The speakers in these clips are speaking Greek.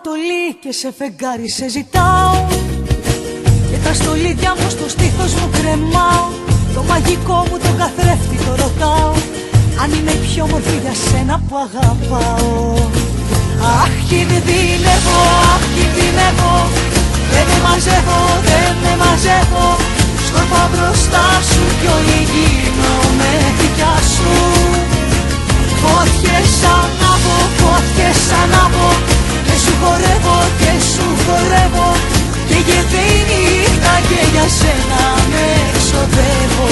Ανατολή και σε φεγγάρι σε ζητάω, και τα στολίδια μου στο στήθος μου κρεμάω. Το μαγικό μου το καθρέφτη το ρωτάω, αν είναι η πιο όμορφη για σένα που αγαπάω. Αχ, κινδυνεύω, αχ, κινδυνεύω, δεν με μαζεύω, δεν με μαζεύω. Σκορπάω μπροστά σου κι όλη γίνομαι δικιά σου. Φώτιες ανάβω, φώτιες ανάβω, και σου χορεύω, και σου χορεύω. Και γυρνάει η νύχτα και για σένα με ξοδεύω.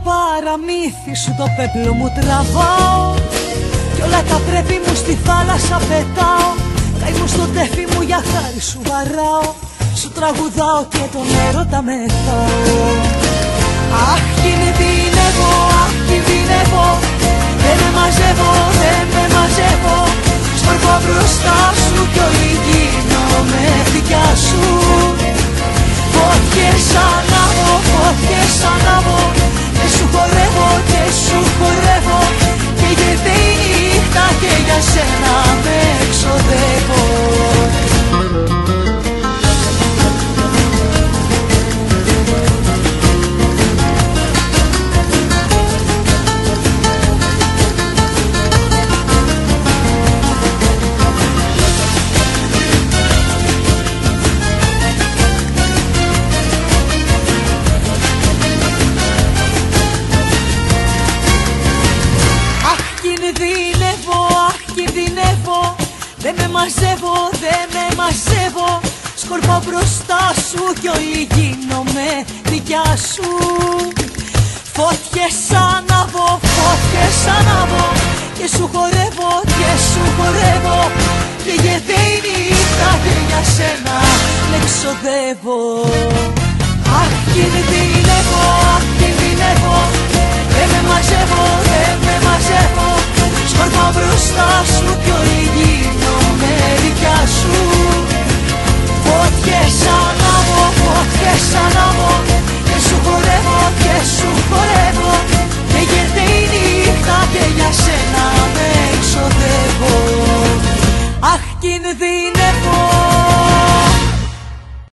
Παραμύθι σου το πέπλο μου τραβάω, κι όλα τα πρέπει μου στη θάλασσα πετάω. Καημού στο τέφι μου για χάρη σου βαράω, σου τραγουδάω και τον έρωτα μεθάω. Αχ, κινδυνεύω, αχ, κινδυνεύω, δεν με μαζεύω, δεν με μαζεύω. Σκορπάω μπροστά σου κι όλη γίνομαι δικιά σου. Φώτιες ανάβω, φώτιες ανάβω, και σου χορεύω, και σου χορεύω. Και γυρνάει η νύχτα και για σένα με ξοδεύω. Κινδυνεύω, αχ, κινδυνεύω, δεν με μαζεύω, δεν με μαζεύω. Σκορπάω μπροστά σου κι όλη γίνομαι δικιά σου. Φώτιες ανάβω, φώτιες ανάβω, και σου χορεύω, και σου χορεύω. Και γυρνάει η νύχτα και για σένα με ξοδεύω. Αχ, κινδυνεύω, αχ, κινδυνεύω, δεν με μαζεύω, δεν με μαζεύω. Σκορπάω μπροστά σου κι όλη γίνομαι δικιά σου. Φώτιες ανάβω, φώτιες ανάβω, και σου χορεύω, και σου χορεύω. Και γυρνάει η νύχτα και για σένα με ξοδεύω. Αχ, κινδυνεύω.